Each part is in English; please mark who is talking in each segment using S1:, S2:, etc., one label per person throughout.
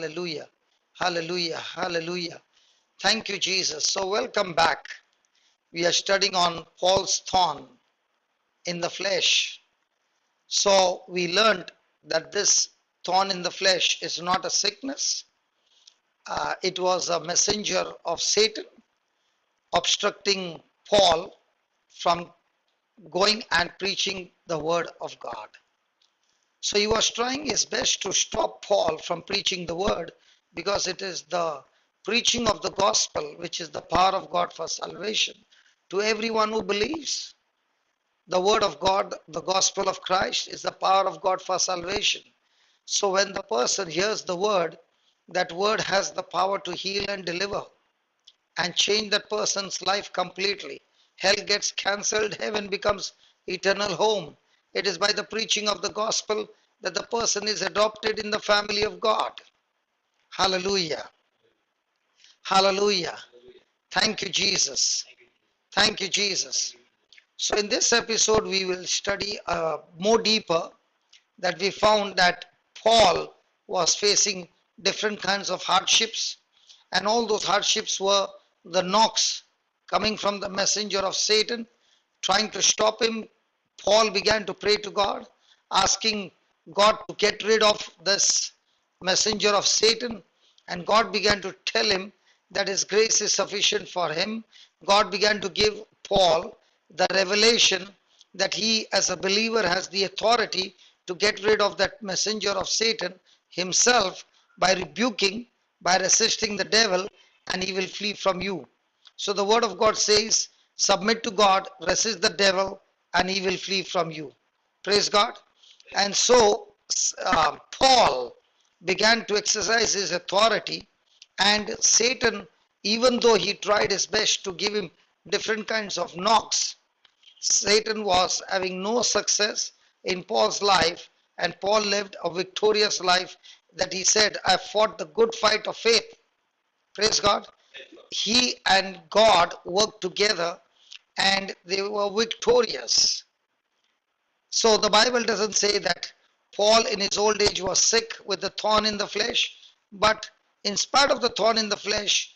S1: Hallelujah. Hallelujah. Hallelujah. Thank you, Jesus. So, welcome back. We are studying on Paul's thorn in the flesh. So, we learned that this thorn in the flesh is not a sickness, it was a messenger of Satan obstructing Paul from going and preaching the word of God. So he was trying his best to stop Paul from preaching the word because it is the preaching of the gospel which is the power of God for salvation to everyone who believes. The word of God, the gospel of Christ, is the power of God for salvation. So when the person hears the word, that word has the power to heal and deliver and change that person's life completely. Hell gets cancelled, heaven becomes eternal home. It is by the preaching of the gospel that the person is adopted in the family of God. Hallelujah. Hallelujah. Thank you, Jesus. Thank you, Jesus. So in this episode, we will study more deeper that we found that Paul was facing different kinds of hardships, and all those hardships were the knocks coming from the messenger of Satan, trying to stop him. Paul began to pray to God, asking God to get rid of this messenger of Satan, and God began to tell him that his grace is sufficient for him. God began to give Paul the revelation that he, as a believer, has the authority to get rid of that messenger of Satan himself by rebuking, by resisting the devil, and he will flee from you. So the word of God says, submit to God, resist the devil, and he will flee from you. Praise God. And so Paul began to exercise his authority, and Satan, even though he tried his best to give him different kinds of knocks, Satan was having no success in Paul's life, and Paul lived a victorious life that he said, I fought the good fight of faith. Praise God. He and God worked together and they were victorious. So the Bible doesn't say that Paul in his old age was sick with the thorn in the flesh, but in spite of the thorn in the flesh,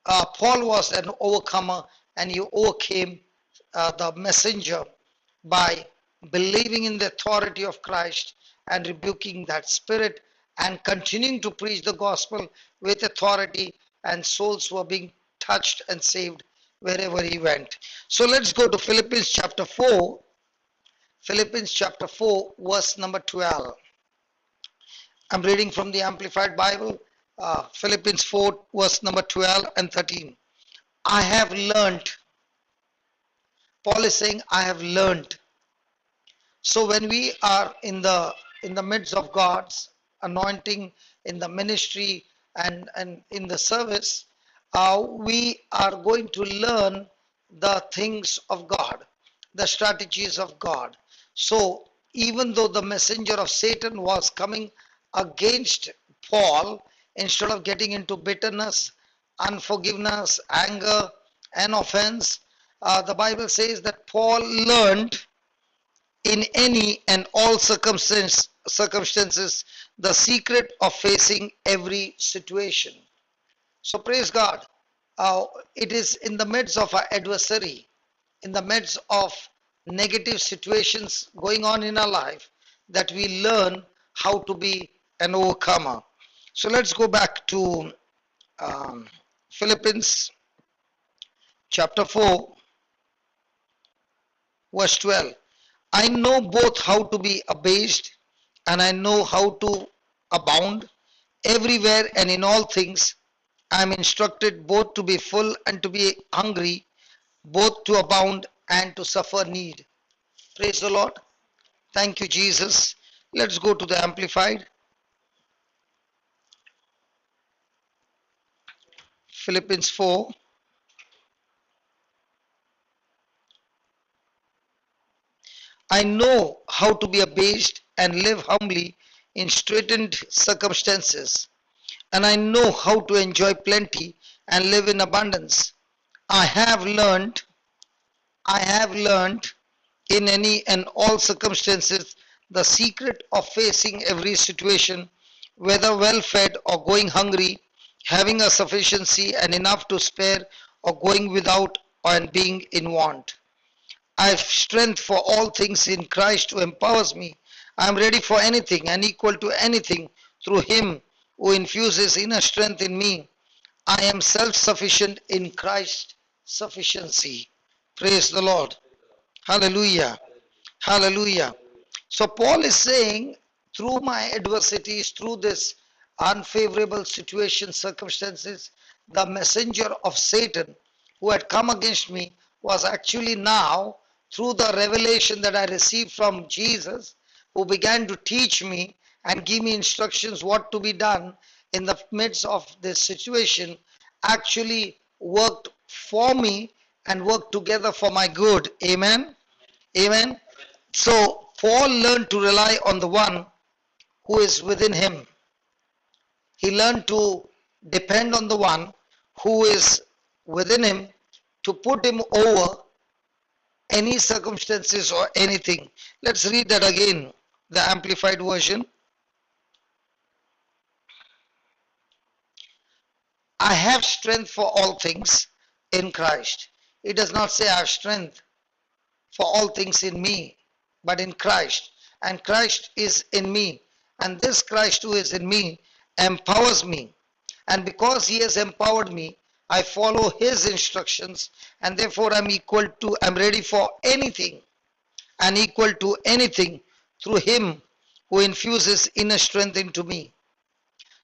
S1: Paul was an overcomer and he overcame the messenger by believing in the authority of Christ and rebuking that spirit and continuing to preach the gospel with authority, and souls were being touched and saved wherever he went. So let's go to Philippians chapter 4. Philippians chapter 4, verse number 12. I'm reading from the Amplified Bible, Philippians 4, verse number 12 and 13. I have learned. Paul is saying, I have learned. So when we are in the midst of God's anointing, in the ministry and in the service, we are going to learn the things of God, the strategies of God. So even though the messenger of Satan was coming against Paul, instead of getting into bitterness, unforgiveness, anger, and offense, the Bible says that Paul learned in any and all circumstances the secret of facing every situation. So praise God. It is in the midst of our adversary, in the midst of negative situations going on in our life, that we learn how to be an overcomer. So let's go back to Philippians chapter 4, verse 12. I know both how to be abased and I know how to abound. Everywhere and in all things, I am instructed both to be full and to be hungry, both to abound and to suffer need. Praise the Lord. Thank you, Jesus. Let's go to the Amplified. Philippians 4. I know how to be abased and live humbly in straitened circumstances, and I know how to enjoy plenty and live in abundance. I have learned, I have learned in any and all circumstances the secret of facing every situation whether well fed or going hungry, having a sufficiency and enough to spare, or going without and being in want. I have strength for all things in Christ who empowers me. I am ready for anything and equal to anything through Him who infuses inner strength in me. I am self sufficient in Christ's sufficiency. Praise the Lord. Hallelujah. Hallelujah. So, Paul is saying, through my adversities, through this unfavorable situation, circumstances, the messenger of Satan who had come against me was actually now, through the revelation that I received from Jesus, who began to teach me and give me instructions what to be done in the midst of this situation, actually worked for me and worked together for my good. Amen. Amen. So Paul learned to rely on the one who is within him. He learned to depend on the one who is within him to put him over any circumstances or anything. Let's read that again, the Amplified Version. I have strength for all things in Christ. It does not say I have strength for all things in me, but in Christ. And Christ is in me. And this Christ who is in me empowers me. And because He has empowered me, I follow His instructions, and therefore I'm ready for anything and equal to anything through Him who infuses inner strength into me.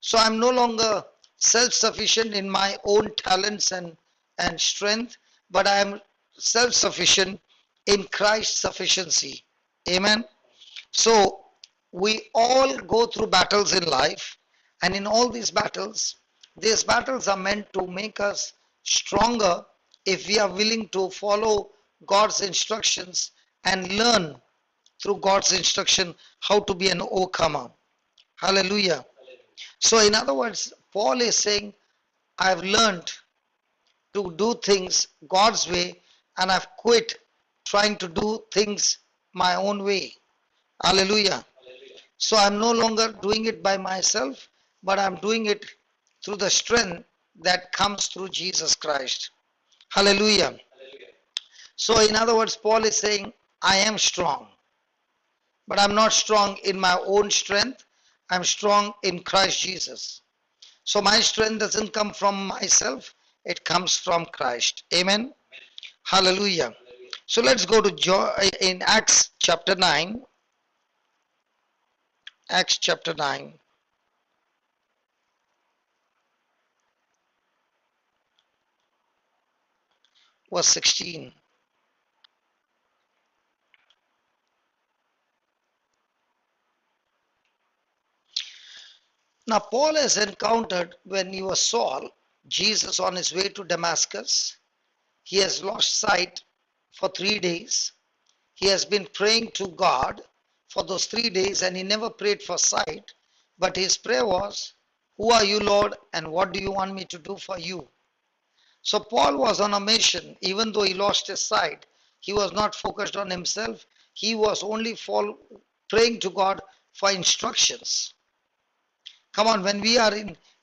S1: So I'm no longer self sufficient in my own talents and strength, but I am self sufficient in Christ's sufficiency. Amen. So we all go through battles in life, and in all these battles are meant to make us stronger if we are willing to follow God's instructions and learn through God's instruction how to be an overcomer. Hallelujah. So, in other words, Paul is saying, I've learned to do things God's way and I've quit trying to do things my own way. Hallelujah. So, I'm no longer doing it by myself, but I'm doing it through the strength that comes through Jesus Christ. Hallelujah. So, in other words, Paul is saying, I am strong, but I'm not strong in my own strength. I'm strong in Christ Jesus. So my strength doesn't come from myself, it comes from Christ. Amen. Hallelujah. So let's go to in Acts chapter 9. Acts chapter 9. Verse 16. Now Paul has encountered, when he was Saul, Jesus on his way to Damascus. He has lost sight for 3 days. He has been praying to God for those 3 days, and he never prayed for sight. But his prayer was, who are you, Lord, and what do you want me to do for you? So Paul was on a mission. Even though he lost his sight, he was not focused on himself. He was only praying to God for instructions. Come on, when we are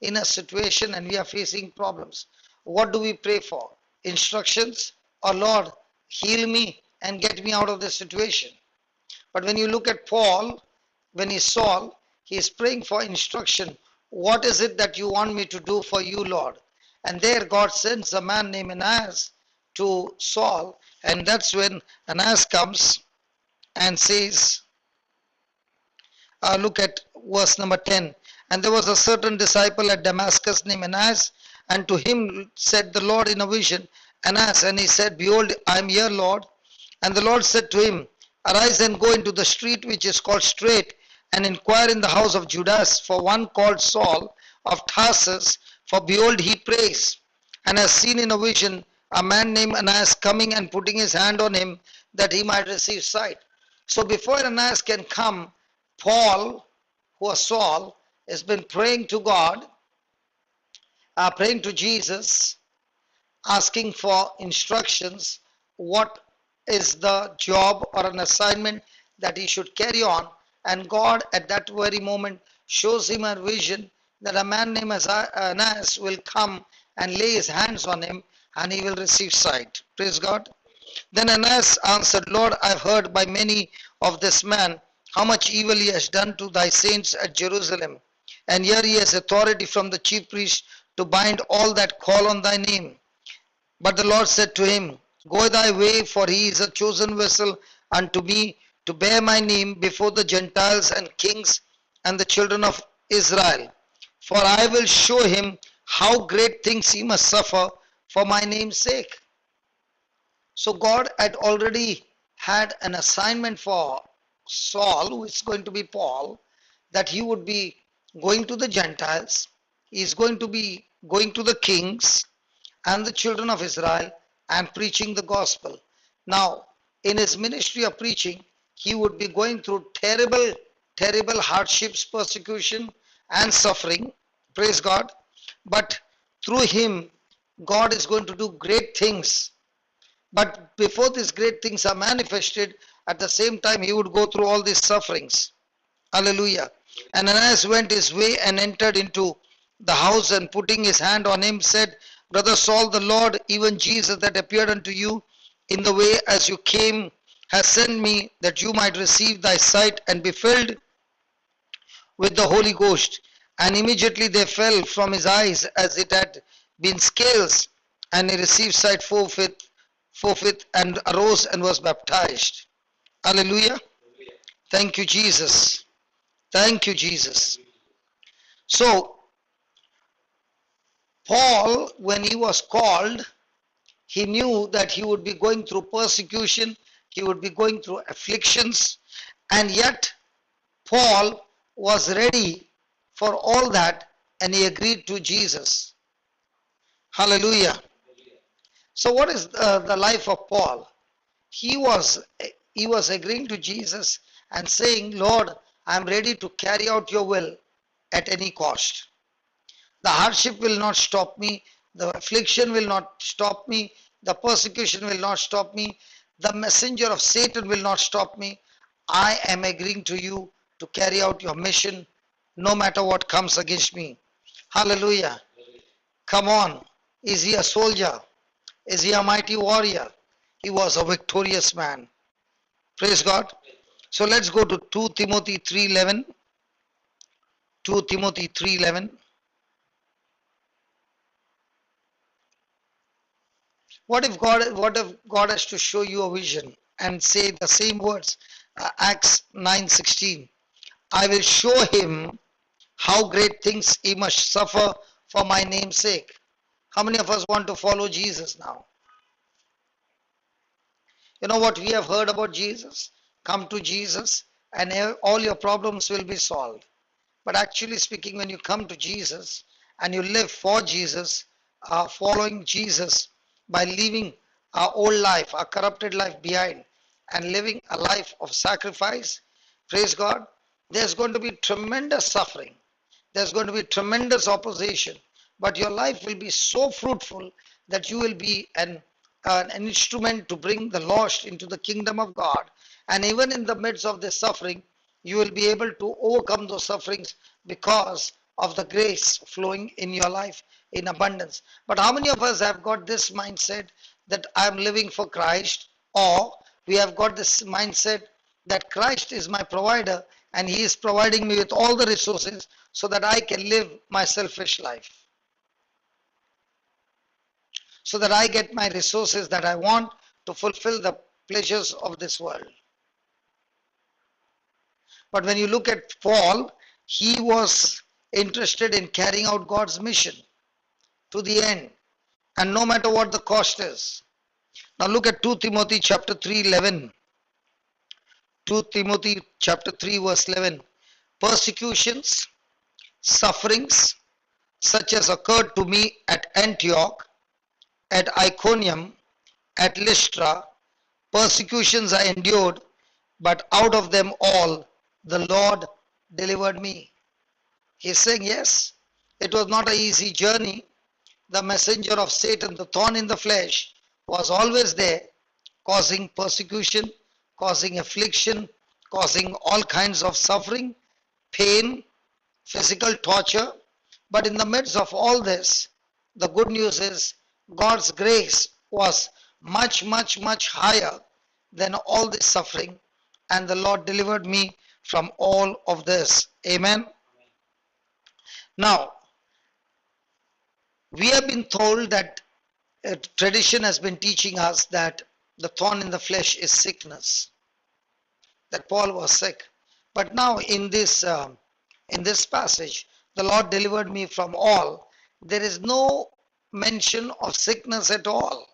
S1: in a situation and we are facing problems, what do we pray for? Instructions, or Lord, heal me and get me out of this situation? But when you look at Paul, when he's Saul, he is praying for instruction. What is it that you want me to do for you, Lord? And there God sends a man named Ananias to Saul, and that's when Ananias comes and says, look at verse number 10. And there was a certain disciple at Damascus named Ananias, and to him said the Lord in a vision, Ananias, and he said, behold, I am here, Lord. And the Lord said to him, arise and go into the street which is called Straight, and inquire in the house of Judas for one called Saul of Tarsus, for behold, he prays, and has seen in a vision a man named Ananias coming and putting his hand on him that he might receive sight. So before Ananias can come, Paul, who was Saul, has been praying to God, praying to Jesus, asking for instructions, what is the job or an assignment that he should carry on. And God at that very moment shows him a vision that a man named Ananias will come and lay his hands on him and he will receive sight. Praise God. Then Ananias answered, Lord, I have heard by many of this man how much evil he has done to thy saints at Jerusalem. And here he has authority from the chief priest to bind all that call on thy name. But the Lord said to him, Go thy way, for he is a chosen vessel unto me to bear my name before the Gentiles and kings and the children of Israel. For I will show him how great things he must suffer for my name's sake. So God had already had an assignment for Saul, who is going to be Paul, that he would be going to the Gentiles, he is going to be going to the kings and the children of Israel and preaching the gospel. Now, in his ministry of preaching, he would be going through terrible hardships, persecution, and suffering. Praise God. But through him, God is going to do great things. But before these great things are manifested, at the same time, he would go through all these sufferings. Hallelujah. And Ananias went his way and entered into the house, and putting his hand on him, said, Brother Saul, the Lord, even Jesus that appeared unto you in the way as you came, has sent me that you might receive thy sight and be filled with the Holy Ghost. And immediately they fell from his eyes as it had been scales, and he received sight forthwith, and arose and was baptized. Hallelujah. Thank you, Jesus. Thank you, Jesus. So, Paul, when he was called, he knew that he would be going through persecution, he would be going through afflictions, and yet Paul was ready for all that and he agreed to Jesus. Hallelujah. So, what is the life of Paul? He was he was agreeing to Jesus and saying, Lord, I am ready to carry out your will at any cost. The hardship will not stop me. The affliction will not stop me. The persecution will not stop me. The messenger of Satan will not stop me. I am agreeing to you to carry out your mission no matter what comes against me. Hallelujah. Come on. Is he a soldier? Is he a mighty warrior? He was a victorious man. Praise God. So let's go to 2 Timothy 3:11. 2 Timothy 3:11. What if God has to show you a vision and say the same words? Acts 9:16. I will show him how great things he must suffer for my name's sake. How many of us want to follow Jesus now? You know what we have heard about Jesus? Come to Jesus and all your problems will be solved. But actually speaking, when you come to Jesus and you live for Jesus, following Jesus by leaving our old life, our corrupted life behind and living a life of sacrifice, praise God, there's going to be tremendous suffering. There's going to be tremendous opposition. But your life will be so fruitful that you will be an instrument to bring the lost into the kingdom of God. And even in the midst of this suffering, you will be able to overcome those sufferings because of the grace flowing in your life in abundance. But how many of us have got this mindset that I am living for Christ, or we have got this mindset that Christ is my provider and he is providing me with all the resources so that I can live my selfish life, so that I get my resources that I want to fulfill the pleasures of this world. But when you look at Paul, he was interested in carrying out God's mission to the end, and no matter what the cost is. Now look at 2 Timothy chapter 3:11. 2 Timothy chapter 3 verse 11. Persecutions, sufferings such as occurred to me at Antioch, at Iconium, at Lystra, persecutions I endured, but out of them all the Lord delivered me. He's saying, yes, it was not an easy journey. The messenger of Satan, the thorn in the flesh, was always there, causing persecution, causing affliction, causing all kinds of suffering, pain, physical torture. But in the midst of all this, the good news is God's grace was much, much, much higher than all this suffering, and the Lord delivered me from all of this. Amen. Now, we have been told that tradition has been teaching us that the thorn in the flesh is sickness, that Paul was sick. But now in this passage, the Lord delivered me from all. There is no mention of sickness at all.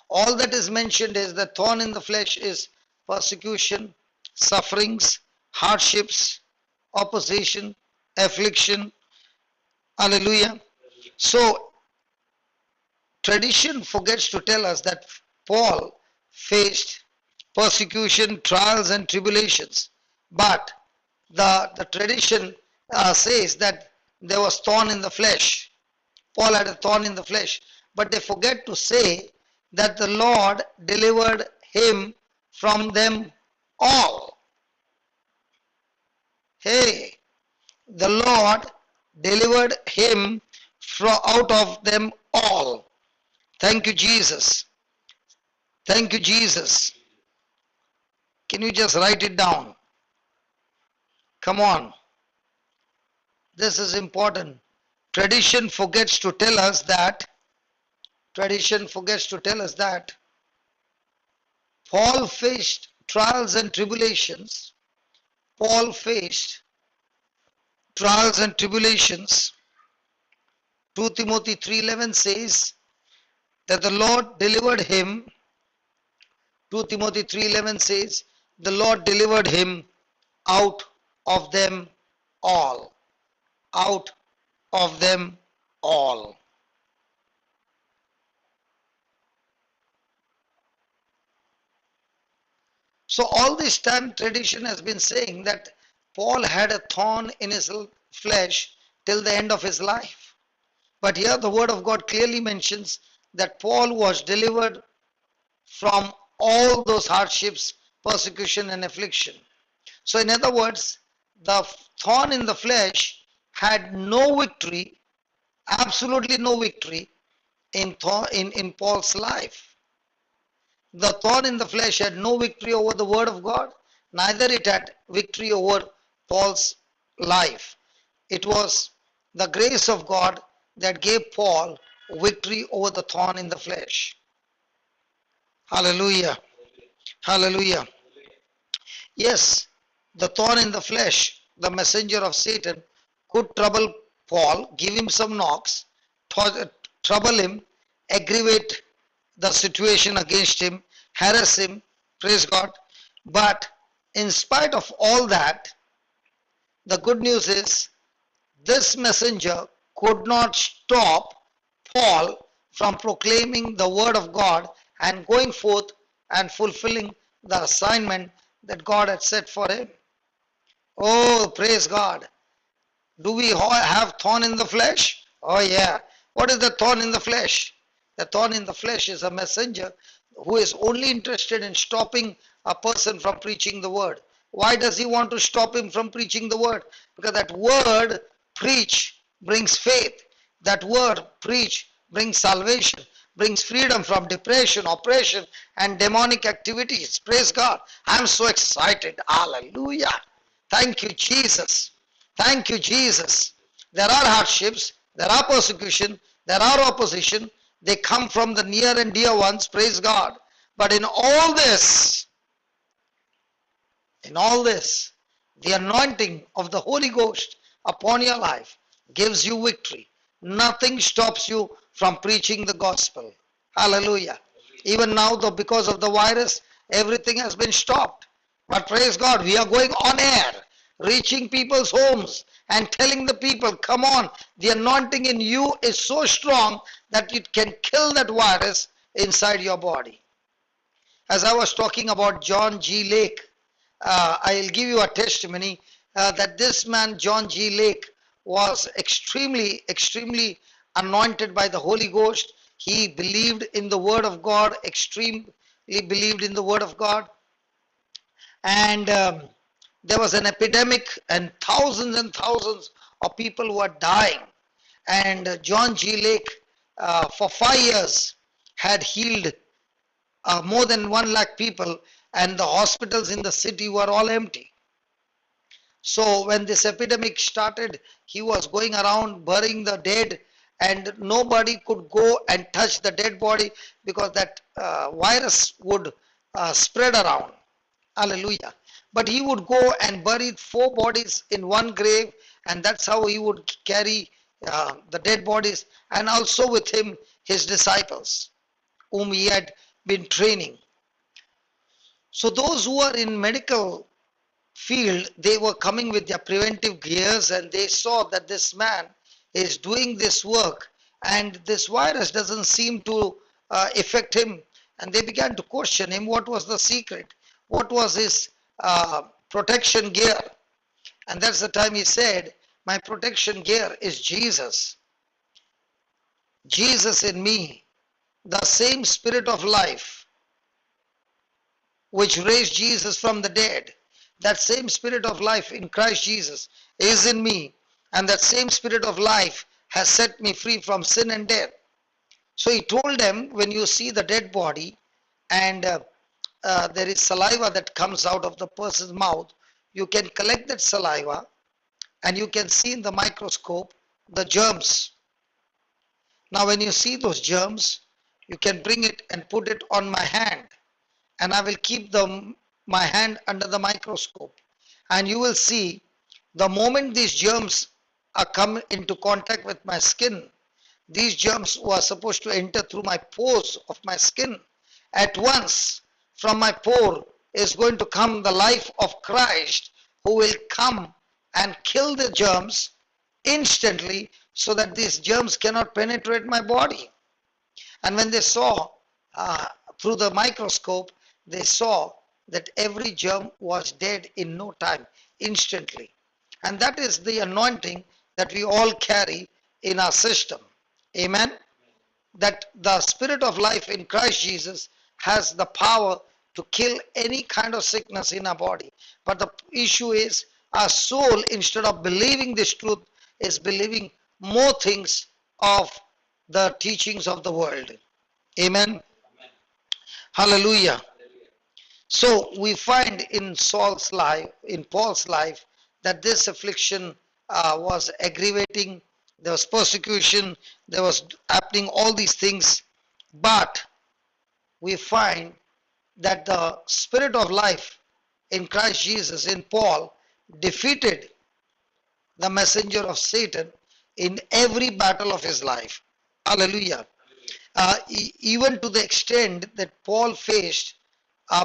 S1: All that is mentioned is the thorn in the flesh is persecution, sufferings, hardships, opposition, affliction. Hallelujah. So tradition forgets to tell us that Paul faced persecution, trials, and tribulations. But the tradition says that there was thorn in the flesh. Paul had a thorn in the flesh. But they forget to say that the Lord delivered him from them all. Hey, the Lord delivered him from out of them all. Thank you, Jesus. Thank you, Jesus. Can you just write it down? Come on. This is important. Tradition forgets to tell us that. Tradition forgets to tell us that Paul faced trials and tribulations. Paul faced trials and tribulations. 2 Timothy 3:11 says that the Lord delivered him. 2 Timothy 3:11 says the Lord delivered him out of them all. Out of them all. So all this time tradition has been saying that Paul had a thorn in his flesh till the end of his life. But here the word of God clearly mentions that Paul was delivered from all those hardships, persecution and affliction. So in other words, the thorn in the flesh had no victory, absolutely no victory in Paul's life. The thorn in the flesh had no victory over the word of God, neither it had victory over Paul's life. It was the grace of God that gave Paul victory over the thorn in the flesh. Hallelujah. Hallelujah. Yes, the thorn in the flesh, the messenger of Satan, could trouble Paul, give him some knocks, trouble him, aggravate the situation against him, harass him, praise God. But in spite of all that, the good news is this messenger could not stop Paul from proclaiming the word of God and going forth and fulfilling the assignment that God had set for him. Oh, praise God. Do we have thorn in the flesh? Oh, yeah. What is the thorn in the flesh? The thorn in the flesh is a messenger who is only interested in stopping a person from preaching the word. Why does he want to stop him from preaching the word? Because that word preach brings faith. That word preach brings salvation, brings freedom from depression, oppression, and demonic activities. Praise God. I'm so excited. Hallelujah. Thank you, Jesus. Thank you, Jesus. There are hardships, there are persecution, there are opposition. They come from the near and dear ones, praise God. But in all this, the anointing of the Holy Ghost upon your life gives you victory. Nothing stops you from preaching the gospel. Hallelujah. Even now, though, because of the virus, everything has been stopped. But praise God, we are going on air, reaching people's homes and telling the people, come on, the anointing in you is so strong that it can kill that virus inside your body. As I was talking about John G. Lake, I'll give you a testimony that this man, John G. Lake, was extremely, extremely anointed by the Holy Ghost. He believed in the Word of God, extremely believed in the Word of God. And there was an epidemic, and thousands of people who are dying. And John G. Lake, for 5 years, had healed more than 1 lakh people, and the hospitals in the city were all empty. So when this epidemic started, he was going around burying the dead, and nobody could go and touch the dead body because that virus would spread around. Hallelujah. But he would go and bury 4 bodies in one grave, and that's how he would carry the dead bodies, and also with him his disciples, whom he had been training. So those who are in medical field, they were coming with their preventive gears, and they saw that this man is doing this work and this virus doesn't seem to affect him, and they began to question him. What was the secret? What was his protection gear? And that's the time he said, my protection gear is Jesus. Jesus in me, the same spirit of life which raised Jesus from the dead, that same spirit of life in Christ Jesus is in me, and that same spirit of life has set me free from sin and death. So he told them, when you see the dead body and there is saliva that comes out of the person's mouth, you can collect that saliva and you can see in the microscope the germs. Now when you see those germs, you can bring it and put it on my hand, and I will keep my hand under the microscope, and you will see the moment these germs are come into contact with my skin, these germs were supposed to enter through my pores of my skin. At once from my pore is going to come the life of Christ, who will come and kill the germs instantly, so that these germs cannot penetrate my body. And when they saw through the microscope, they saw that every germ was dead in no time, instantly. And that is the anointing that we all carry in our system. Amen. That the spirit of life in Christ Jesus has the power to kill any kind of sickness in our body. But the issue is, our soul, instead of believing this truth, is believing more things of the teachings of the world. Amen. Hallelujah. So we find in Paul's life, that this affliction was aggravating. There was persecution. There was happening all these things. But we find that the spirit of life in Christ Jesus, in Paul, defeated the messenger of Satan in every battle of his life. Hallelujah. Even to the extent that Paul faced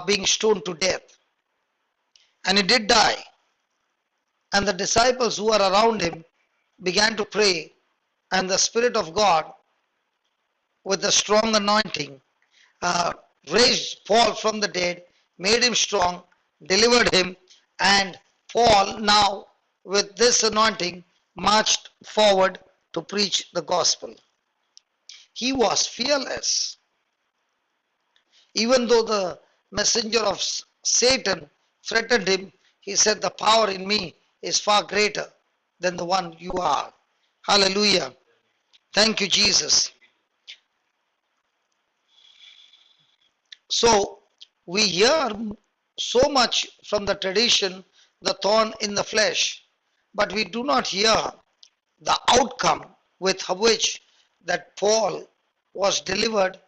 S1: being stoned to death. And he did die. And the disciples who were around him began to pray, and the Spirit of God, with a strong anointing, raised Paul from the dead, made him strong, delivered him, and Paul now, with this anointing, marched forward to preach the gospel. He was fearless. Even though the messenger of Satan threatened him, he said, the power in me is far greater than the one you are. Hallelujah. Thank you, Jesus. So we hear so much from the tradition, the thorn in the flesh, but we do not hear the outcome with which that Paul was delivered.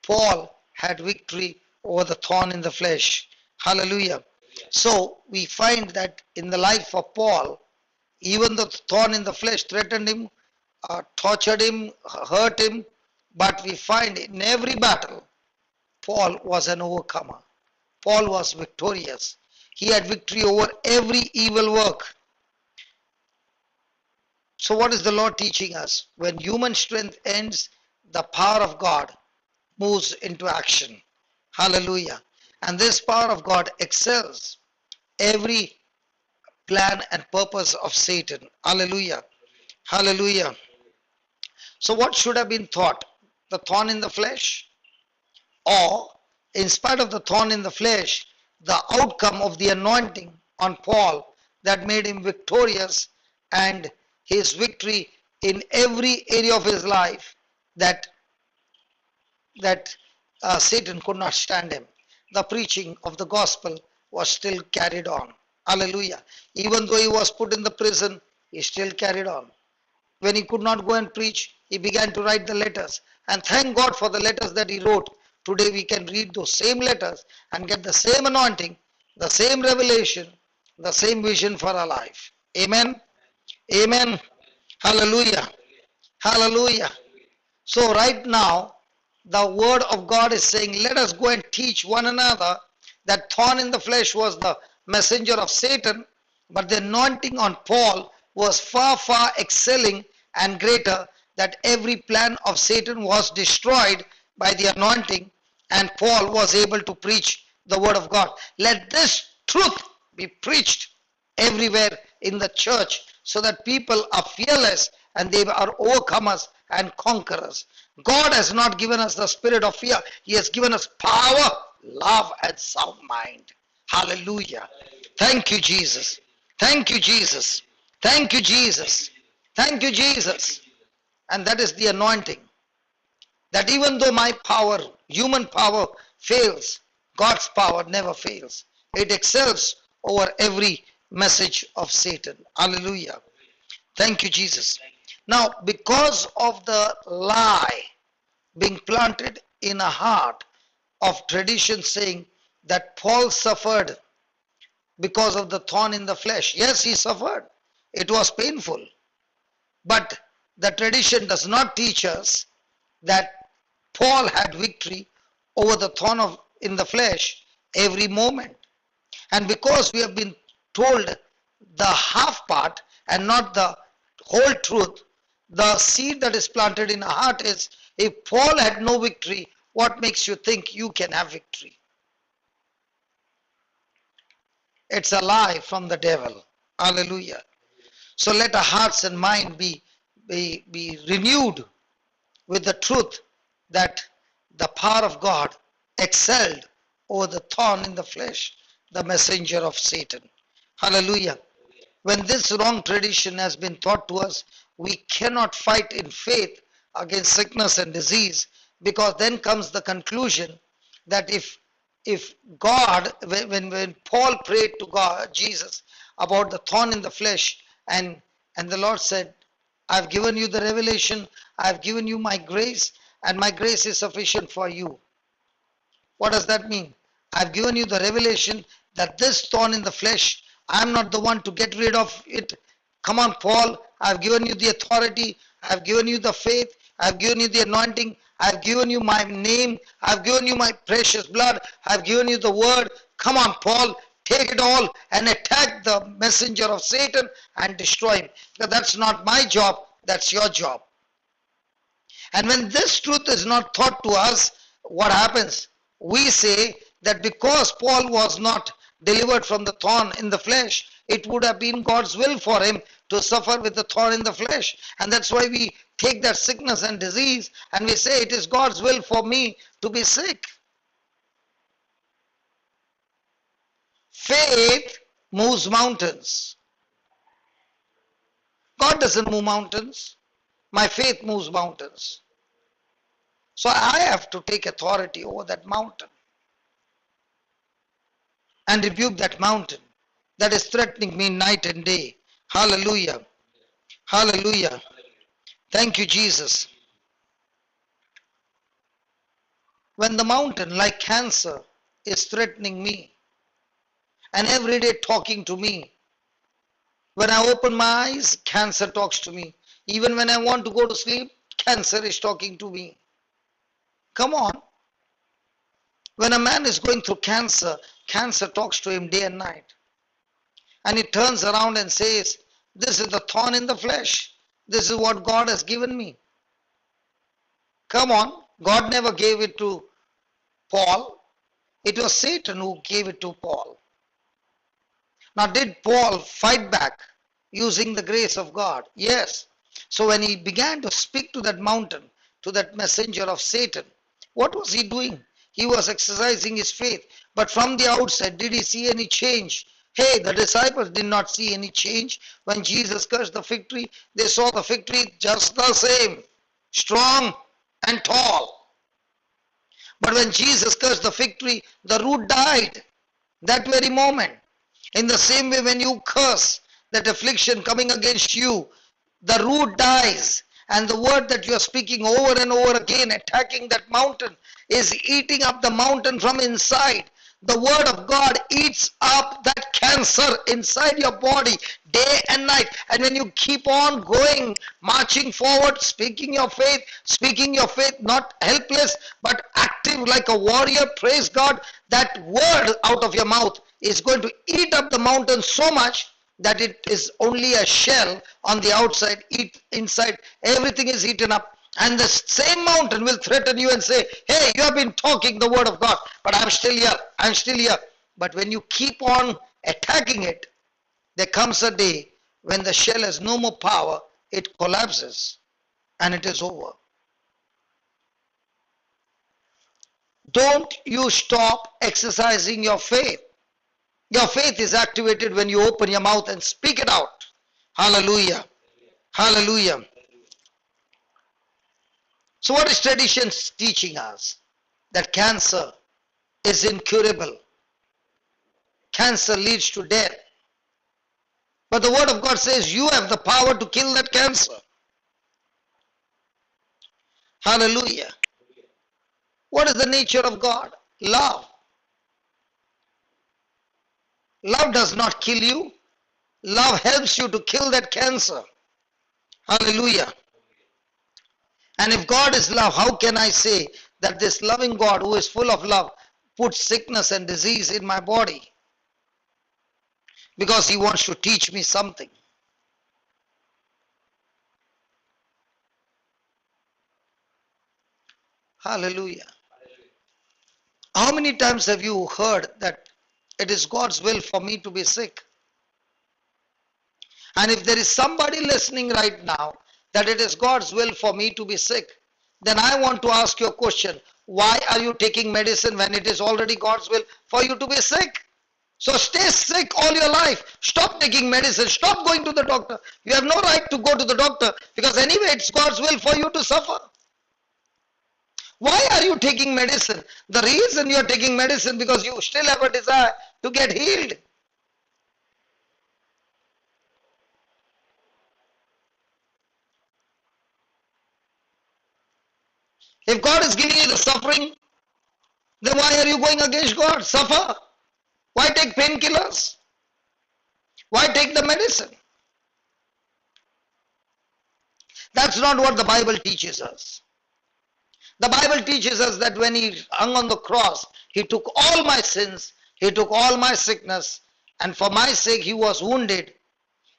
S1: Paul had victory over the thorn in the flesh. Hallelujah. So we find that in the life of Paul, even the thorn in the flesh threatened him, tortured him, hurt him, but we find in every battle, Paul was an overcomer. Paul was victorious. He had victory over every evil work. So what is the Lord teaching us? When human strength ends, the power of God moves into action. Hallelujah. And this power of God excels every plan and purpose of Satan. Hallelujah. Hallelujah. So what should have been thought? The thorn in the flesh? Or, in spite of the thorn in the flesh, the outcome of the anointing on Paul that made him victorious, and his victory in every area of his life that Satan could not stand him. The preaching of the gospel was still carried on. Hallelujah. Even though he was put in the prison, he still carried on. When he could not go and preach, he began to write the letters. And thank God for the letters that he wrote. Today we can read those same letters and get the same anointing, the same revelation, the same vision for our life. Amen. Amen. Hallelujah. Hallelujah. So right now, the word of God is saying, let us go and teach one another. That thorn in the flesh was the messenger of Satan, but the anointing on Paul was far, far excelling and greater, that every plan of Satan was destroyed by the anointing, and Paul was able to preach the word of God. Let this truth be preached everywhere in the church so that people are fearless and they are overcomers and conquerors. God has not given us the spirit of fear. He has given us power, love, and sound mind. Hallelujah. Thank you, Jesus. Thank you, Jesus. Thank you, Jesus. Thank you, Jesus. And that is the anointing. That even though my power, human power, fails, God's power never fails. It excels over every message of Satan. Hallelujah. Thank you, Jesus. Now, because of the lie being planted in a heart of tradition saying that Paul suffered because of the thorn in the flesh. Yes, he suffered. It was painful. But the tradition does not teach us that Paul had victory over the thorn in the flesh every moment. And because we have been told the half part and not the whole truth, the seed that is planted in our heart is, if Paul had no victory, what makes you think you can have victory? It's a lie from the devil. Hallelujah. So let our hearts and mind be renewed with the truth that the power of God excelled over the thorn in the flesh, the messenger of Satan. Hallelujah. When this wrong tradition has been taught to us, we cannot fight in faith against sickness and disease, because then comes the conclusion that if God, when Paul prayed to God, Jesus, about the thorn in the flesh, and the Lord said, I've given you the revelation, I've given you my grace, and my grace is sufficient for you. What does that mean? I've given you the revelation that this thorn in the flesh, I'm not the one to get rid of it. Come on, Paul, I've given you the authority, I've given you the faith, I've given you the anointing, I've given you my name, I've given you my precious blood, I've given you the word. Come on, Paul, take it all and attack the messenger of Satan and destroy him. Because that's not my job, that's your job. And when this truth is not taught to us, what happens? We say that because Paul was not delivered from the thorn in the flesh, it would have been God's will for him to suffer with the thorn in the flesh. And that's why we take that sickness and disease and we say it is God's will for me to be sick. Faith moves mountains. God doesn't move mountains. My faith moves mountains. So I have to take authority over that mountain and rebuke that mountain that is threatening me night and day. Hallelujah. Hallelujah. Thank you, Jesus. When the mountain, like cancer, is threatening me and every day talking to me, when I open my eyes, cancer talks to me. Even when I want to go to sleep, cancer is talking to me. Come on. When a man is going through cancer, cancer talks to him day and night. And he turns around and says, this is the thorn in the flesh. This is what God has given me. Come on. God never gave it to Paul. It was Satan who gave it to Paul. Now, did Paul fight back using the grace of God? Yes. So when he began to speak to that mountain, to that messenger of Satan, what was he doing? He was exercising his faith. But from the outside, did he see any change Hey, the disciples did not see any change when Jesus cursed the fig tree. They saw the fig tree just the same, strong and tall. But when Jesus cursed the fig tree, the root died that very moment. In the same way, when you curse that affliction coming against you, the root dies. And the word that you are speaking over and over again, attacking that mountain, is eating up the mountain from inside. The word of God eats up that cancer inside your body day and night. And when you keep on going, marching forward, speaking your faith, not helpless, but active like a warrior, praise God, that word out of your mouth is going to eat up the mountain so much that it is only a shell on the outside. Inside everything is eaten up, and the same mountain will threaten you and say, hey, you have been talking the word of God, but I'm still here. But when you keep on attacking it, there comes a day when the shell has no more power, it collapses and it is over. Don't you stop exercising your faith. Your faith is activated when you open your mouth and speak it out. Hallelujah. Hallelujah. So what is tradition teaching us? That cancer is incurable. Cancer leads to death. But the word of God says you have the power to kill that cancer. Hallelujah. What is the nature of God? Love. Love does not kill you. Love helps you to kill that cancer. Hallelujah. And if God is love, how can I say that this loving God who is full of love puts sickness and disease in my body? Because he wants to teach me something. Hallelujah. How many times have you heard that it is God's will for me to be sick? And if there is somebody listening right now that it is God's will for me to be sick, then I want to ask you a question. Why are you taking medicine when it is already God's will for you to be sick? So stay sick all your life. Stop taking medicine. Stop going to the doctor. You have no right to go to the doctor because anyway it's God's will for you to suffer. Why are you taking medicine? The reason you are taking medicine because you still have a desire to get healed. If God is giving you the suffering, then why are you going against God? Suffer. Why take painkillers? Why take the medicine? That's not what the Bible teaches us. The Bible teaches us that when he hung on the cross, he took all my sins, he took all my sickness, and for my sake he was wounded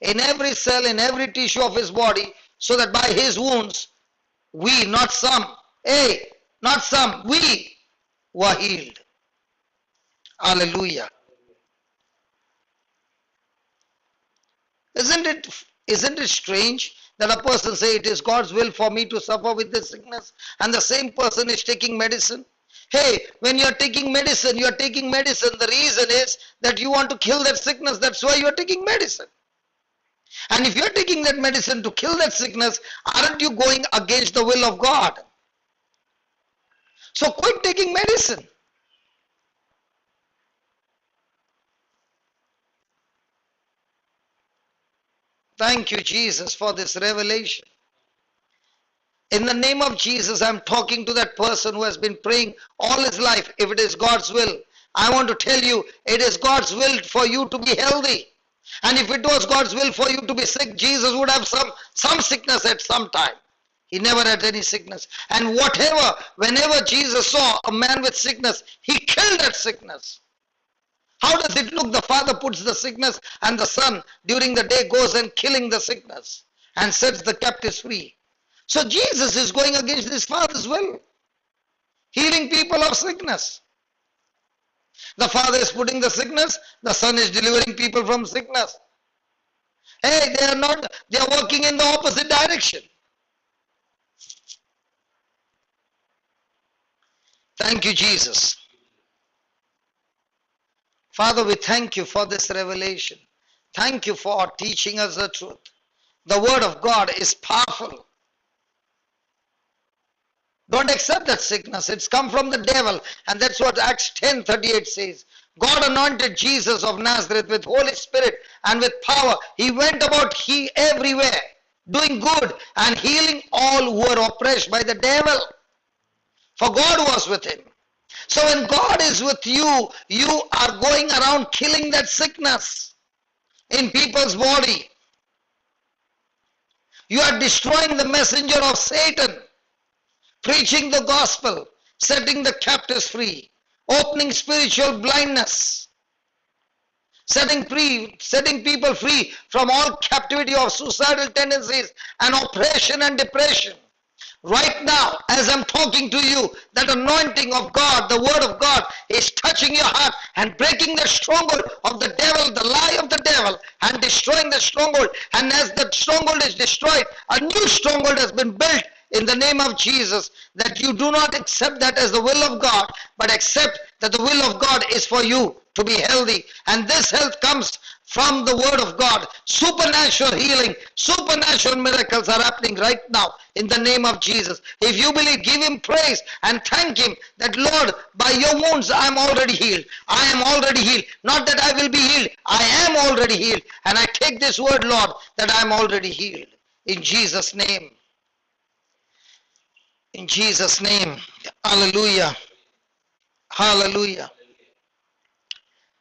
S1: in every cell, in every tissue of his body, so that by his wounds, we, not some, not some, we were healed. Hallelujah. Isn't it, isn't it strange that a person say it is God's will for me to suffer with this sickness and the same person is taking medicine? Hey, when you are taking medicine, you are taking medicine. The reason is that you want to kill that sickness. That's why you are taking medicine. And if you are taking that medicine to kill that sickness, aren't you going against the will of God? So quit taking medicine. Thank you, Jesus, for this revelation. In the name of Jesus, I'm talking to that person who has been praying all his life. If it is God's will, I want to tell you, it is God's will for you to be healthy. And if it was God's will for you to be sick, Jesus would have some sickness at some time. He never had any sickness. And whenever Jesus saw a man with sickness, he killed that sickness. How does it look? The Father puts the sickness and the Son during the day goes and killing the sickness and sets the captives free. So Jesus is going against his Father's will, healing people of sickness. The Father is putting the sickness, the Son is delivering people from sickness. Hey, they are working in the opposite direction. Thank you, Jesus. Father, we thank you for this revelation. Thank you for teaching us the truth. The word of God is powerful. Don't accept that sickness. It's come from the devil. And that's what Acts 10:38 says. God anointed Jesus of Nazareth with Holy Spirit and with power. He went about everywhere, doing good and healing all who were oppressed by the devil. For God was with him. So when God is with you, you are going around killing that sickness in people's body. You are destroying the messenger of Satan, preaching the gospel, setting the captives free, opening spiritual blindness, setting people free from all captivity of suicidal tendencies and oppression and depression. Right now, as I'm talking to you, that anointing of God, the word of God, is touching your heart and breaking the stronghold of the devil, the lie of the devil, and destroying the stronghold. And as the stronghold is destroyed, a new stronghold has been built in the name of Jesus, that you do not accept that as the will of God, but accept that the will of God is for you to be healthy. And this health comes from the word of God. Supernatural healing, supernatural miracles are happening right now in the name of Jesus. If you believe, give him praise and thank him that, Lord, by your wounds I am already healed. I am already healed. Not that I will be healed. I am already healed. And I take this word, Lord, that I am already healed. In Jesus' name. In Jesus' name. Hallelujah. Hallelujah.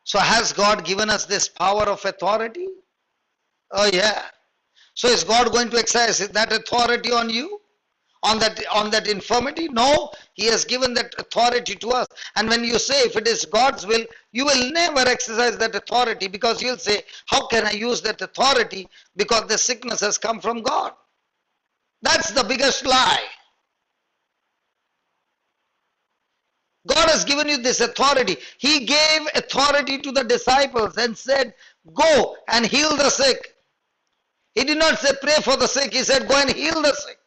S1: So has God given us this power of authority? Oh yeah. So is God going to exercise that authority on you? On that infirmity? No, he has given that authority to us. And when you say if it is God's will, you will never exercise that authority, because you'll say, how can I use that authority, because the sickness has come from God? That's the biggest lie. God has given you this authority. He gave authority to the disciples and said, go and heal the sick. He did not say pray for the sick. He said go and heal the sick.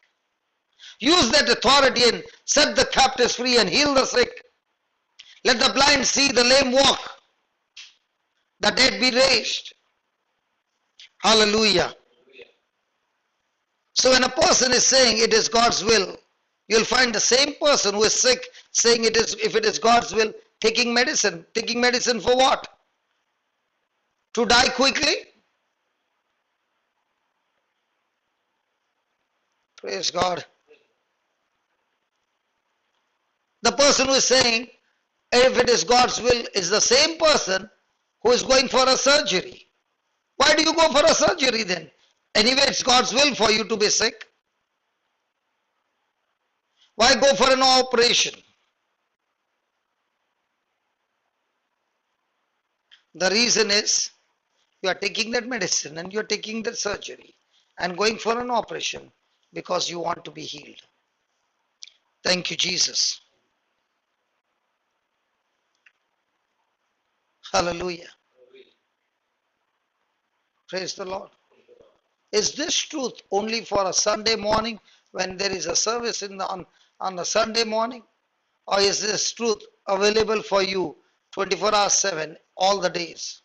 S1: Use that authority and set the captives free and heal the sick. Let the blind see, the lame walk, the dead be raised. Hallelujah. So when a person is saying it is God's will, you'll find the same person who is sick saying it is, if it is God's will, taking medicine. Taking medicine for what? To die quickly? Praise God. The person who is saying if it is God's will is the same person who is going for a surgery. Why do you go for a surgery then? Anyway, it's God's will for you to be sick. Why go for an operation? The reason is you are taking that medicine and you are taking that surgery and going for an operation because you want to be healed. Thank you, Jesus. Hallelujah. Praise the Lord. Is this truth only for a Sunday morning when there is a service on a Sunday morning? Or is this truth available for you 24 hours 7, all the days?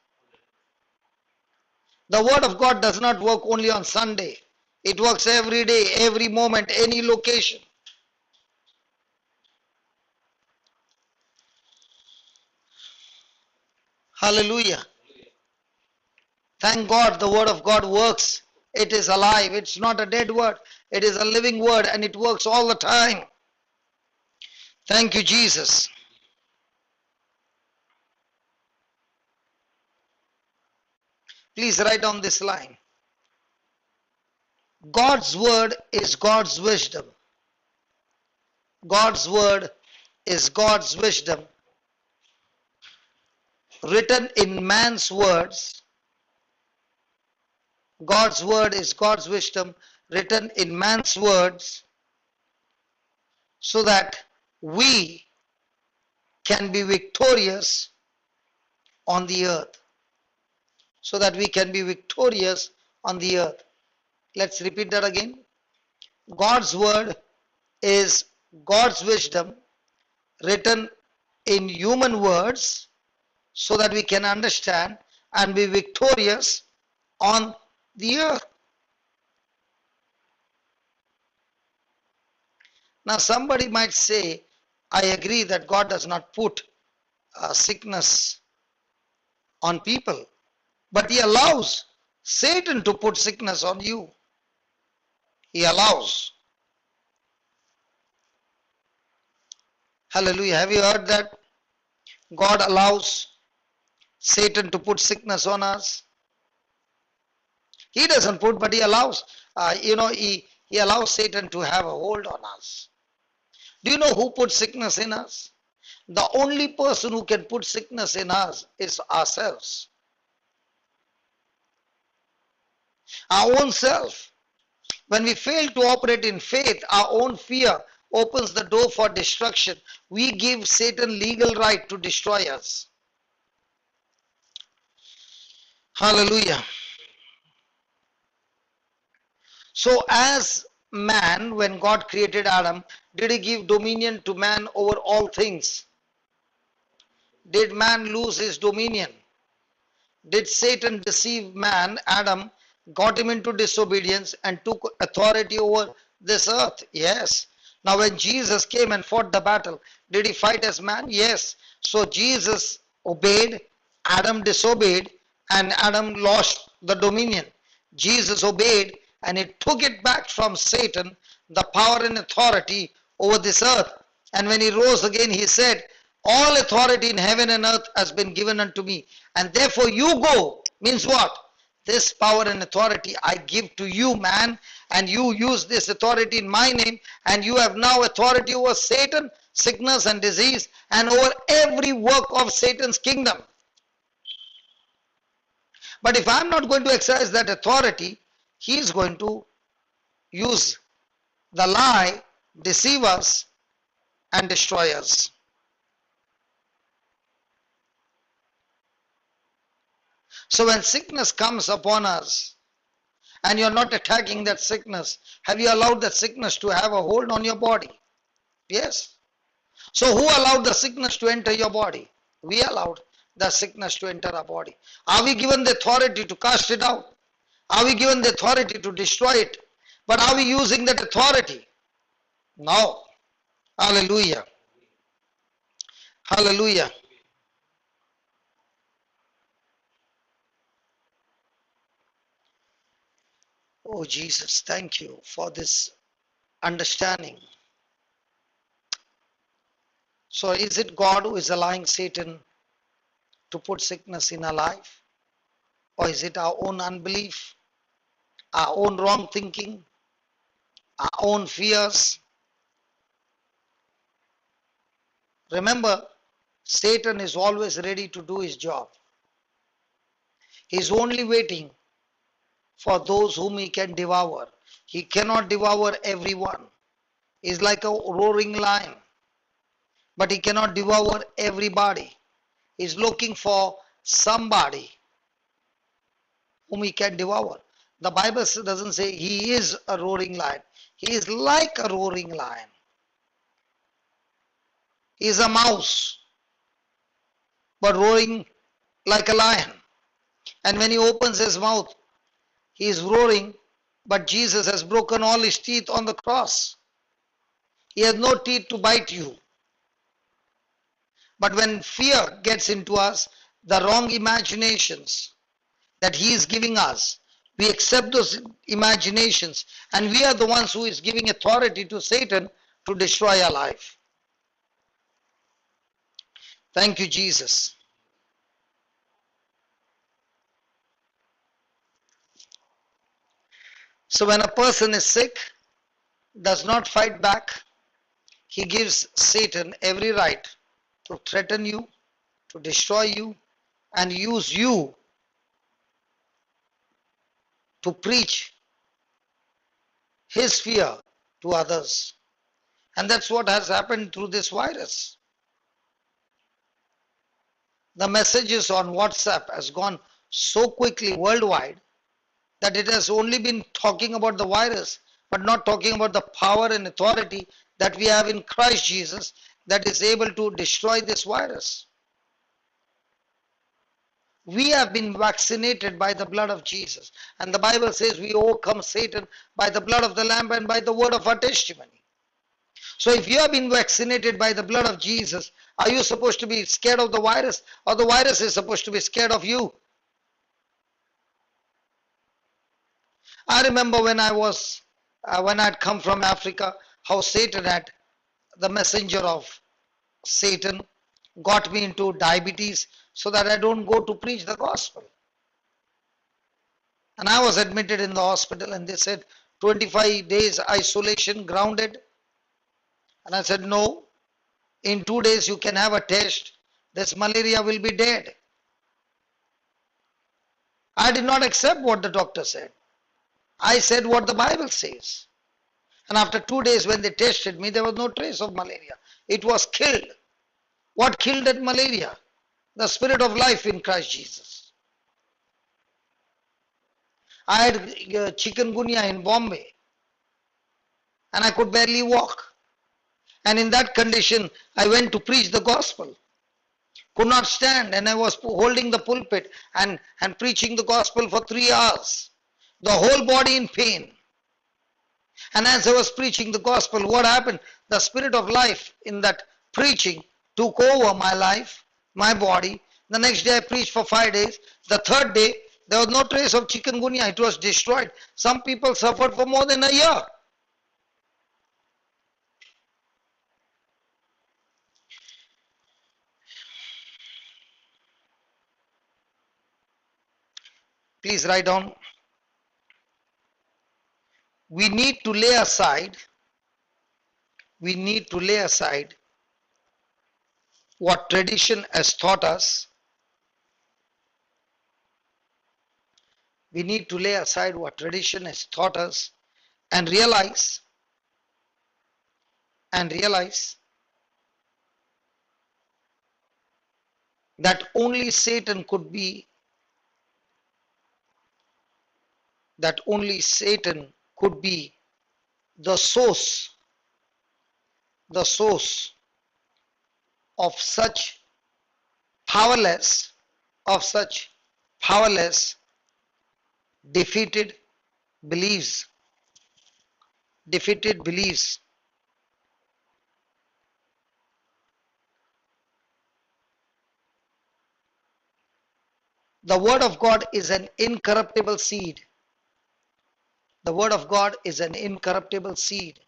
S1: The word of God does not work only on Sunday. It works every day, every moment, any location. Hallelujah. Thank God the word of God works. It is alive. It's not a dead word. It is a living word and it works all the time. Thank you, Jesus. Please write down this line. God's word is God's wisdom. God's word is God's wisdom written in man's words. God's word is God's wisdom written in man's words so that we can be victorious on the earth. So that we can be victorious on the earth. Let's repeat that again. God's word is God's wisdom written in human words so that we can understand and be victorious on the earth. Now, somebody might say, I agree that God does not put sickness on people, but He allows Satan to put sickness on you. He allows. Hallelujah. Have you heard that? God allows Satan to put sickness on us. He doesn't put, but He allows. He allows Satan to have a hold on us. Do you know who put sickness in us? The only person who can put sickness in us is ourselves. Our own self. When we fail to operate in faith, our own fear opens the door for destruction. We give Satan legal right to destroy us. Hallelujah. So as man, when God created Adam, did He give dominion to man over all things? Did man lose his dominion? Did Satan deceive man, Adam, got him into disobedience and took authority over this earth? Yes. Now when Jesus came and fought the battle, did He fight as man? Yes. So Jesus obeyed, Adam disobeyed, and Adam lost the dominion. Jesus obeyed and He took it back from Satan, the power and authority over this earth. And when He rose again, He said, all authority in heaven and earth has been given unto me. And therefore you go. Means what? This power and authority I give to you, man. And you use this authority in my name. And you have now authority over Satan, sickness and disease, and over every work of Satan's kingdom. But if I'm not going to exercise that authority, he is going to use the lie, deceive us, and destroy us. So when sickness comes upon us and you're not attacking that sickness, have you allowed that sickness to have a hold on your body? Yes. So who allowed the sickness to enter your body? We allowed the sickness to enter our body. Are we given the authority to cast it out? Are we given the authority to destroy it? But are we using that authority? No. Hallelujah. Hallelujah. Oh Jesus, thank you for this understanding. So is it God who is allowing Satan to put sickness in our life? Or is it our own unbelief, our own wrong thinking, our own fears? Remember, Satan is always ready to do his job. He's only waiting for those whom he can devour. He cannot devour everyone. He's like a roaring lion, but he cannot devour everybody. He's looking for somebody whom he can devour. The Bible doesn't say he is a roaring lion. He is like a roaring lion. He is a mouse, but roaring like a lion. And when he opens his mouth, he is roaring, but Jesus has broken all his teeth on the cross. He has no teeth to bite you. But when fear gets into us, the wrong imaginations that he is giving us, we accept those imaginations, and we are the ones who is giving authority to Satan to destroy our life. Thank you, Jesus. So when a person is sick, does not fight back, he gives Satan every right to threaten you, to destroy you, and use you to preach his fear to others. And that's what has happened through this virus. The messages on WhatsApp has gone so quickly worldwide that it has only been talking about the virus, but not talking about the power and authority that we have in Christ Jesus that is able to destroy this virus. We have been vaccinated by the blood of Jesus. And the Bible says we overcome Satan by the blood of the Lamb and by the word of our testimony. So if you have been vaccinated by the blood of Jesus, are you supposed to be scared of the virus, or the virus is supposed to be scared of you? I remember when when I had come from Africa, how Satan had, the messenger of Satan, got me into diabetes so that I don't go to preach the gospel. And I was admitted in the hospital and they said 25 days isolation, grounded. And I said, no, in 2 days you can have a test. This malaria will be dead. I did not accept what the doctor said. I said what the Bible says. And after 2 days when they tested me, there was no trace of malaria. It was killed. What killed that malaria? The spirit of life in Christ Jesus. I had chikungunya in Bombay and I could barely walk. And in that condition, I went to preach the gospel. Could not stand, and I was holding the pulpit and preaching the gospel for 3 hours. The whole body in pain. And as I was preaching the gospel, what happened? The spirit of life in that preaching took over my life, my body. The next day I preached for 5 days. The third day, there was no trace of chikungunya. It was destroyed. Some people suffered for more than a year. Please write down. We need to lay aside what tradition has taught us. We need to lay aside what tradition has taught us and realize that only Satan could be the source of such powerless defeated beliefs. The word of God is an incorruptible seed. The word of God is an incorruptible seed.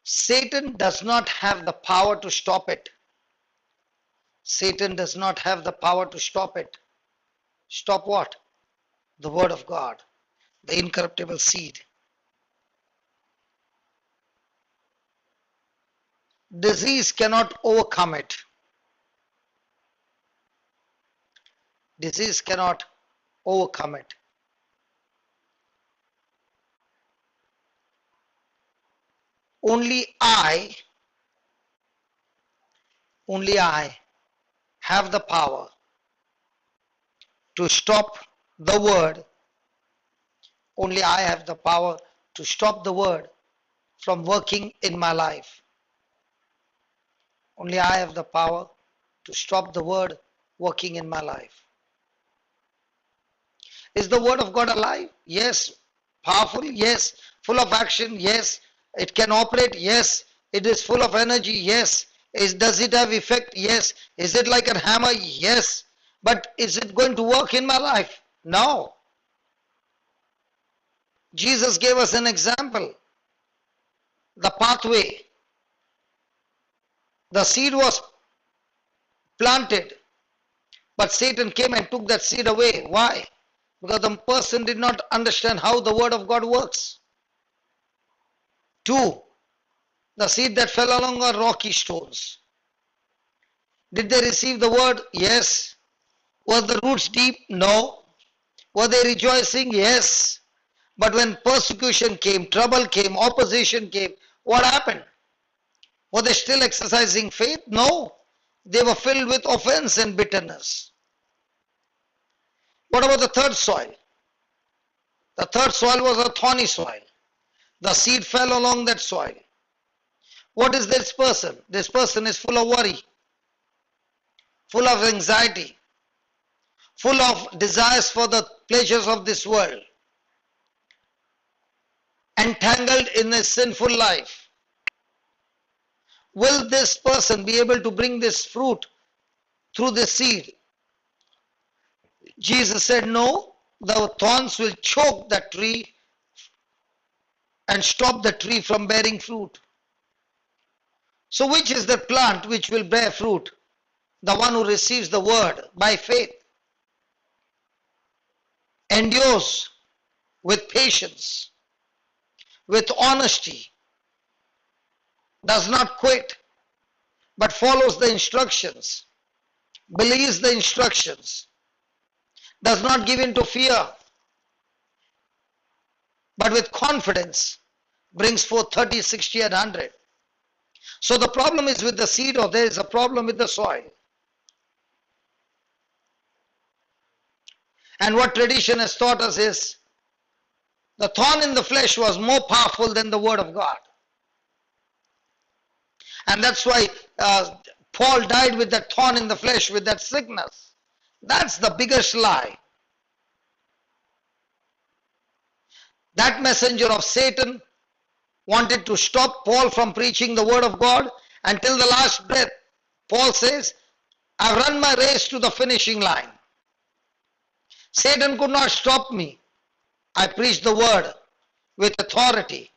S1: Satan does not have the power to stop it. Satan does not have the power to stop it. Stop what? The word of God, the incorruptible seed. Disease cannot overcome it. Disease cannot overcome it. Only I have the power to stop the word. Only I have the power to stop the word from working in my life. Only I have the power to stop the word working in my life. Is the word of God alive? Yes. Powerful? Yes. Full of action? Yes. It can operate? Yes. It is full of energy? Yes. Does it have effect? Yes. Is it like a hammer? Yes. But is it going to work in my life? No. Jesus gave us an example. The pathway. The seed was planted, but Satan came and took that seed away. Why? Because the person did not understand how the word of God works. 2. The seed that fell along are rocky stones. Did they receive the word? Yes. Was the roots deep? No. Were they rejoicing? Yes. But when persecution came, trouble came, opposition came, what happened? Were they still exercising faith? No. They were filled with offense and bitterness. What about the third soil? The third soil was a thorny soil. The seed fell along that soil. What is this person? This person is full of worry, full of anxiety, full of desires for the pleasures of this world, entangled in a sinful life. Will this person be able to bring this fruit through the seed? Jesus said, no, the thorns will choke that tree and stop the tree from bearing fruit. So which is the plant which will bear fruit? The one who receives the word by faith, endures with patience, with honesty, does not quit, but follows the instructions, believes the instructions, does not give in to fear, but with confidence brings forth 30, 60 and 100. So the problem is with the seed, or there is a problem with the soil. And what tradition has taught us is the thorn in the flesh was more powerful than the word of God. And that's why Paul died with that thorn in the flesh, with that sickness. That's the biggest lie. That messenger of Satan wanted to stop Paul from preaching the word of God until the last breath. Paul says, I've run my race to the finishing line. Satan could not stop me. I preached the word with authority.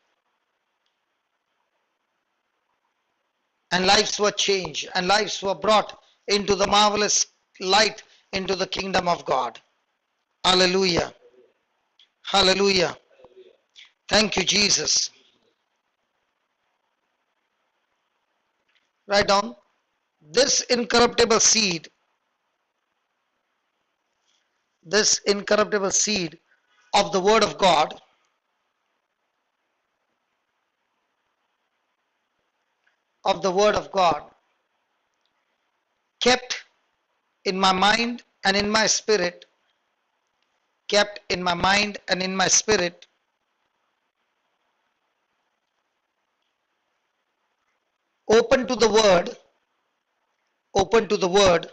S1: And lives were changed, and lives were brought into the marvelous light, into the kingdom of God. Hallelujah. Hallelujah. Thank you, Jesus. Write down, this incorruptible seed of the word of God kept in my mind and in my spirit, open to the word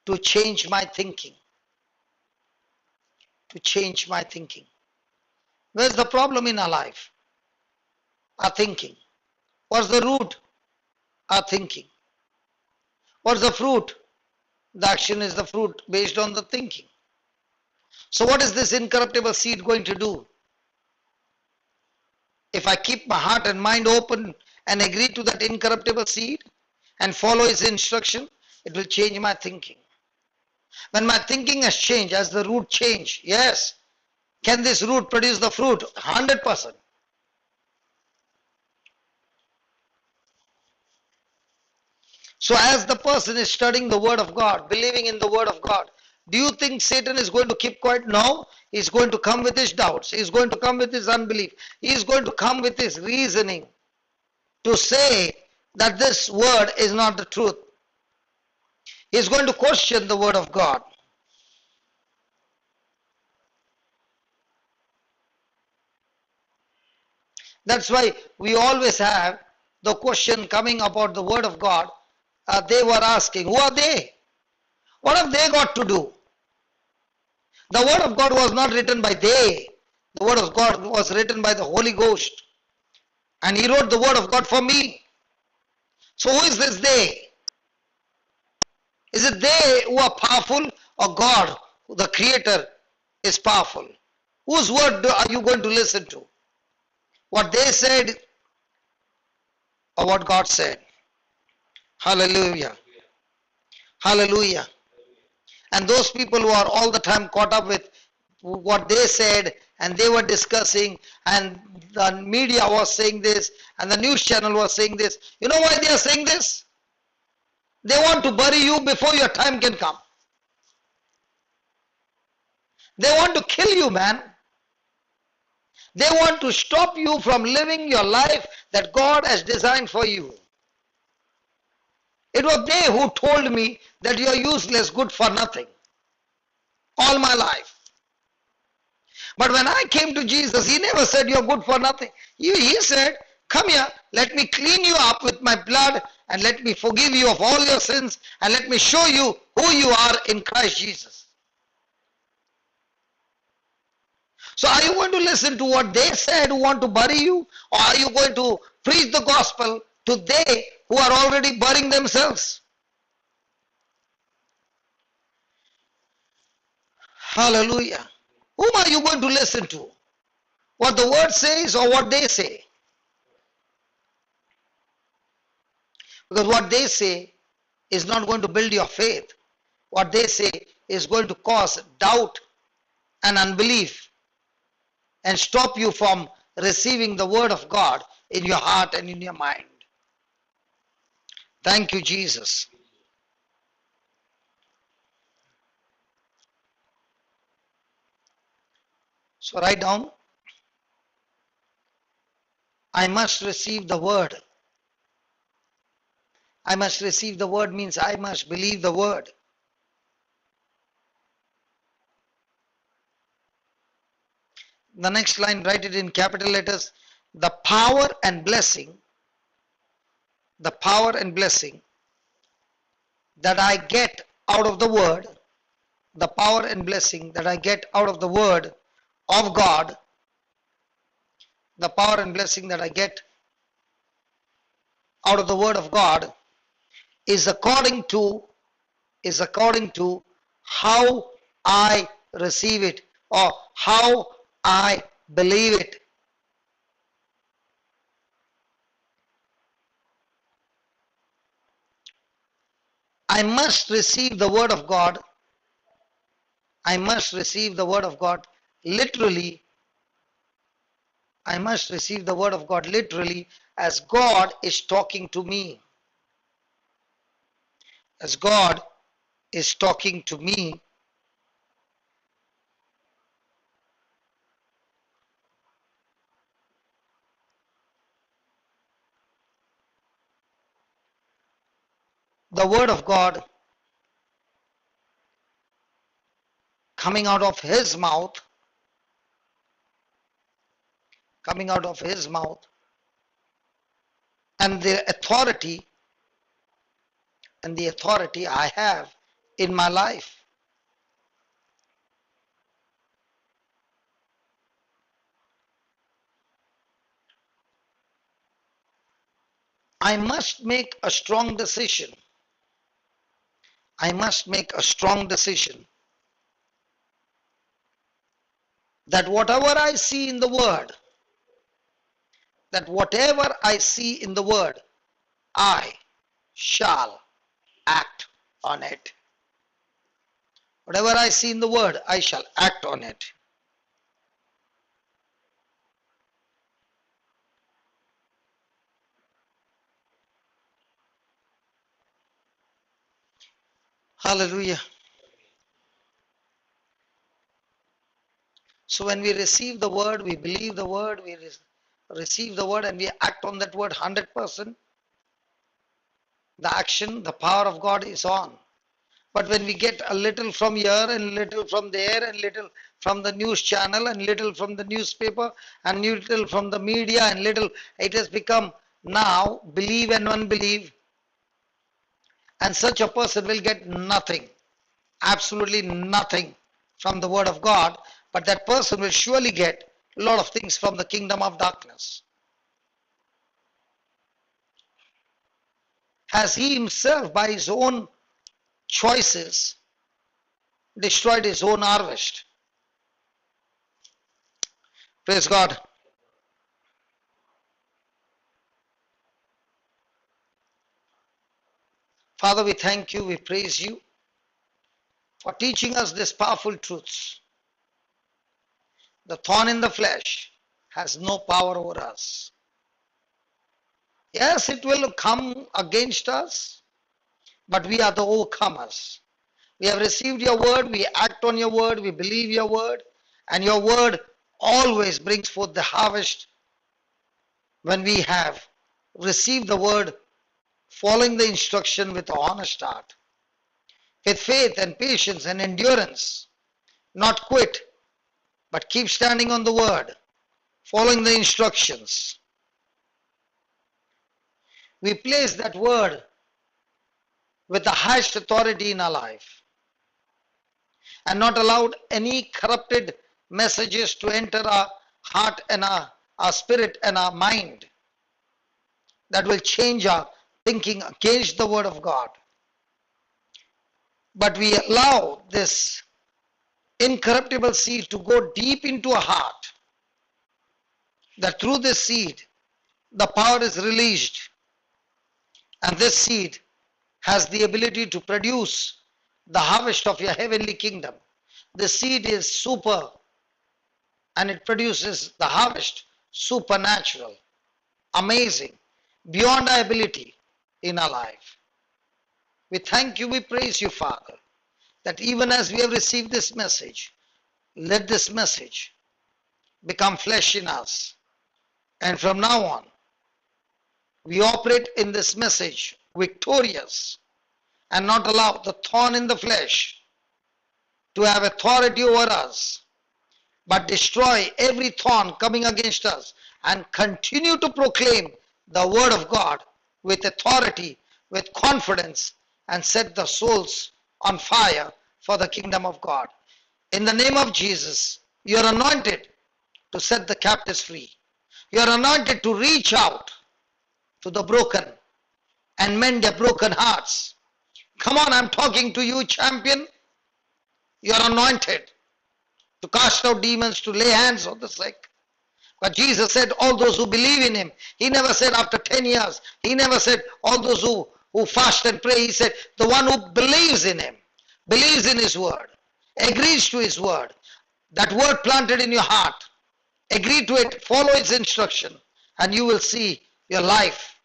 S1: to change my thinking. Where's the problem in our life? Our thinking. What's the root? Our thinking. What's the fruit? The action is the fruit based on the thinking. So what is this incorruptible seed going to do? If I keep my heart and mind open and agree to that incorruptible seed and follow its instruction, it will change my thinking. When my thinking has changed, as the root change, yes, can this root produce the fruit? 100%. So as the person is studying the word of God, believing in the word of God, do you think Satan is going to keep quiet? No. He's going to come with his doubts. He's going to come with his unbelief. He's going to come with his reasoning to say that this word is not the truth. He's going to question the word of God. That's why we always have the question coming about the word of God. They were asking, who are they? What have they got to do? The word of God was not written by they. The word of God was written by the Holy Ghost. And he wrote the word of God for me. So who is this they? Is it they who are powerful, or God, the Creator, is powerful? Whose word are you going to listen to? What they said or what God said? Hallelujah. Hallelujah. And those people who are all the time caught up with what they said, and they were discussing, and the media was saying this, and the news channel was saying this. You know why they are saying this? They want to bury you before your time can come. They want to kill you, man. They want to stop you from living your life that God has designed for you. It was they who told me that you are useless, good for nothing, all my life. But when I came to Jesus, he never said you're good for nothing. He said Come here, let me clean you up with my blood and let me forgive you of all your sins and let me show you who you are in Christ Jesus. So are you going to listen to what they said who want to bury you, or are you going to preach the gospel to they who are already burying themselves? Hallelujah. Whom are you going to listen to? What the word says or what they say? Because what they say is not going to build your faith. What they say is going to cause doubt and unbelief and stop you from receiving the word of God in your heart and in your mind. Thank you, Jesus. So write down, I must receive the word. I must receive the word means I must believe the word. The next line, write it in capital letters. The power and blessing, the power and blessing that I get out of the word, the power and blessing that I get out of the word of God, the power and blessing that I get out of the word of God is according to how I receive it or how I believe it. I must receive the word of God. I must receive the word of God literally. I must receive the word of God literally as God is talking to me. As God is talking to me. The word of God coming out of his mouth, coming out of his mouth, and the authority I have in my life. I must make a strong decision. I must make a strong decision that whatever I see in the word, that whatever I see in the word, I shall act on it. Whatever I see in the word, I shall act on it. Hallelujah. So when we receive the word, we believe the word, we receive the word and we act on that word 100%, the action, the power of God is on. But when we get a little from here and little from there and little from the news channel and little from the newspaper and little from the media and little, it has become now believe and unbelieve. And such a person will get nothing, absolutely nothing from the word of God. But that person will surely get a lot of things from the kingdom of darkness. Has he himself by his own choices destroyed his own harvest? Praise God. Father, we thank you, we praise you for teaching us these powerful truths. The thorn in the flesh has no power over us. Yes, it will come against us, but we are the overcomers. We have received your word, we act on your word, we believe your word, and your word always brings forth the harvest when we have received the word, following the instruction with an honest heart, with faith and patience and endurance, not quit, but keep standing on the word, following the instructions. we place that word with the highest authority in our life and not allowed any corrupted messages to enter our heart and our spirit and our mind that will change our thinking against the word of God. But we allow this incorruptible seed to go deep into our heart, that through this seed the power is released, and this seed has the ability to produce the harvest of your heavenly kingdom. The seed is super and it produces the harvest supernatural, amazing, beyond our ability in our life. We thank you, we praise you, Father, that even as we have received this message, let this message become flesh in us. And from now on, we operate in this message victorious and not allow the thorn in the flesh to have authority over us, but destroy every thorn coming against us and continue to proclaim the word of God with authority, with confidence, and set the souls on fire for the kingdom of God. In the name of Jesus, you are anointed to set the captives free. You are anointed to reach out to the broken and mend their broken hearts. Come on, I'm talking to you, champion. You are anointed to cast out demons, to lay hands on the sick. But Jesus said, all those who believe in him. He never said after 10 years. He never said all those who fast and pray. He said the one who believes in him, believes in his word, agrees to his word. That word planted in your heart, agree to it, follow its instruction, and you will see your life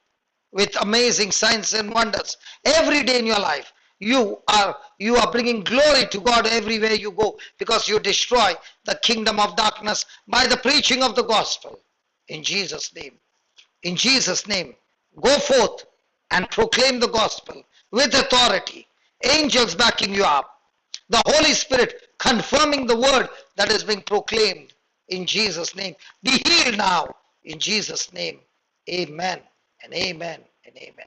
S1: with amazing signs and wonders. Every day in your life, you are bringing glory to God everywhere you go, because you destroy the kingdom of darkness by the preaching of the gospel. In Jesus' name. In Jesus' name. Go forth and proclaim the gospel with authority. Angels backing you up. The Holy Spirit confirming the word that is being proclaimed in Jesus' name. Be healed now in Jesus' name. Amen and amen and amen.